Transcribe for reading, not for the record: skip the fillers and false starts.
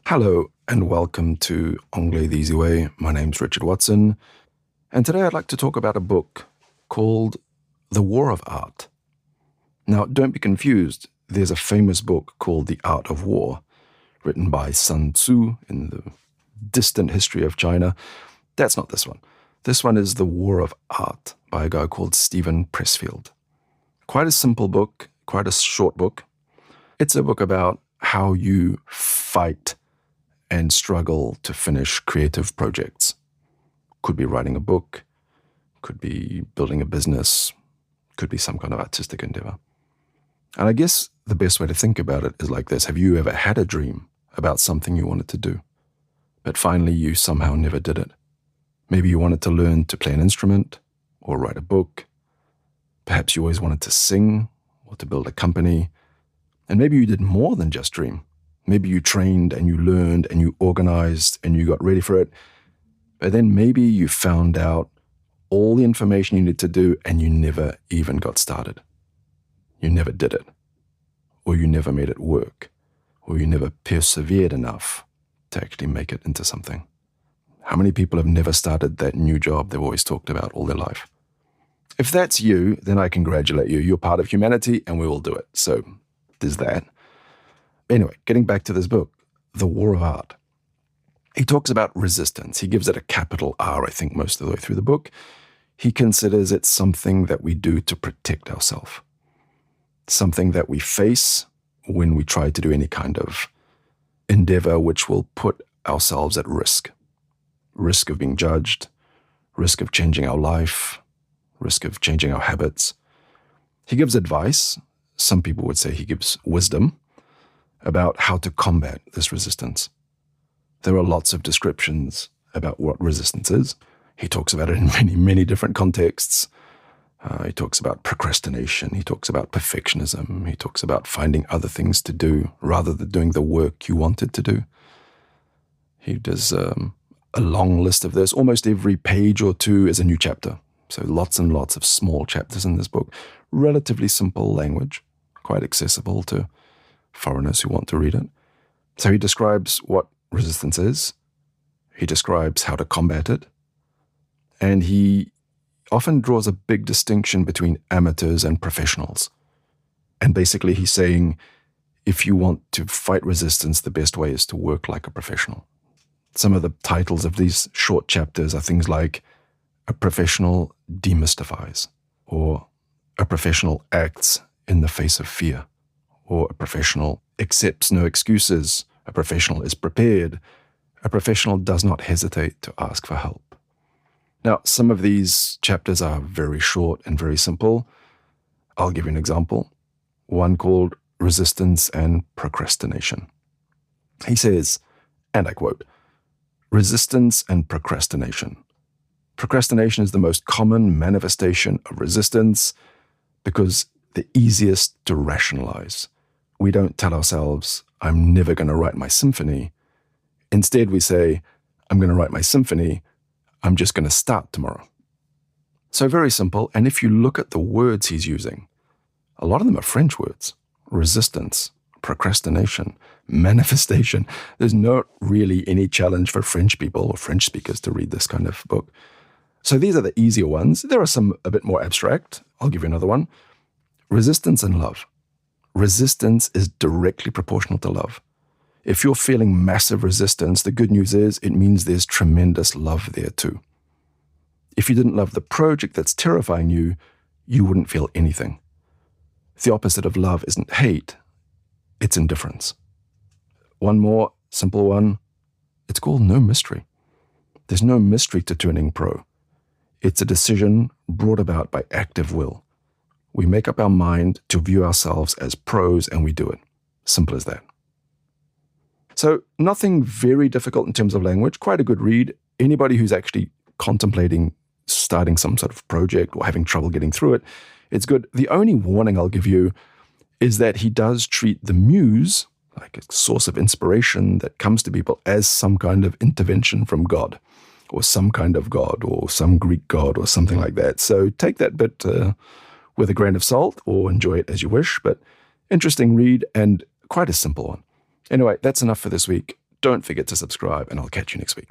Hello and welcome to Anglais the Easy Way. My name's Richard Watson, and today I'd like to talk about a book called The War of Art. Now, don't be confused. There's a famous book called The Art of War, written by Sun Tzu in the distant history of China. That's not this one. This one is The War of Art by a guy called Steven Pressfield. Quite a simple book, quite a short book. It's a book about how you fight and struggle to finish creative projects. Could be writing a book, could be building a business, could be some kind of artistic endeavor. And I guess the best way to think about it is like this. Have you ever had a dream about something you wanted to do, but finally you somehow never did it? Maybe you wanted to learn to play an instrument or write a book. Perhaps you always wanted to sing or to build a company. And maybe you did more than just dream. Maybe you trained and you learned and you organized and you got ready for it. But then maybe you found out all the information you needed to do and you never even got started. You never did it. Or you never made it work. Or you never persevered enough to actually make it into something. How many people have never started that new job they've always talked about all their life? If that's you, then I congratulate you. You're part of humanity and we will do it. So there's that. Anyway, getting back to this book, The War of Art. He talks about resistance. He gives it a capital R, I think, most of the way through the book. He considers it something that we do to protect ourselves. Something that we face when we try to do any kind of endeavor which will put ourselves at risk. Risk of being judged, risk of changing our life, risk of changing our habits. He gives advice. Some people would say he gives wisdom about how to combat this resistance. There are lots of descriptions about what resistance is. He talks about it in many, many different contexts. He talks about procrastination. He talks about perfectionism. He talks about finding other things to do rather than doing the work you wanted to do. He does a long list of this. Almost every page or two is a new chapter. So lots and lots of small chapters in this book. Relatively simple language, quite accessible to foreigners who want to read it. So he describes what resistance is. He describes how to combat it. And he often draws a big distinction between amateurs and professionals. And basically he's saying, if you want to fight resistance, the best way is to work like a professional. Some of the titles of these short chapters are things like A Professional Demystifies, or A Professional Acts in the Face of Fear, or a professional accepts no excuses, a professional is prepared, a professional does not hesitate to ask for help. Now, some of these chapters are very short and very simple. I'll give you an example. One called Resistance and Procrastination. He says, and I quote, "Resistance and procrastination. Procrastination is the most common manifestation of resistance because the easiest to rationalize. We don't tell ourselves, I'm never going to write my symphony. Instead, we say, I'm going to write my symphony. I'm just going to start tomorrow." So very simple. And if you look at the words he's using, a lot of them are French words. Resistance, procrastination, manifestation. There's not really any challenge for French people or French speakers to read this kind of book. So these are the easier ones. There are some a bit more abstract. I'll give you another one. Resistance and love. Resistance is directly proportional to love. If you're feeling massive resistance, the good news is it means there's tremendous love there too. If you didn't love the project that's terrifying you, you wouldn't feel anything. The opposite of love isn't hate, it's indifference. One more simple one. It's called no mystery. There's no mystery to turning pro. It's a decision brought about by active will. We make up our mind to view ourselves as pros and we do it. Simple as that. So nothing very difficult in terms of language, quite a good read. Anybody who's actually contemplating starting some sort of project or having trouble getting through it, it's good. The only warning I'll give you is that he does treat the muse, like a source of inspiration that comes to people, as some kind of intervention from God, or some kind of God, or some Greek God, or something like that. So take that bit with a grain of salt or enjoy it as you wish, but interesting read and quite a simple one. Anyway, that's enough for this week. Don't forget to subscribe, and I'll catch you next week.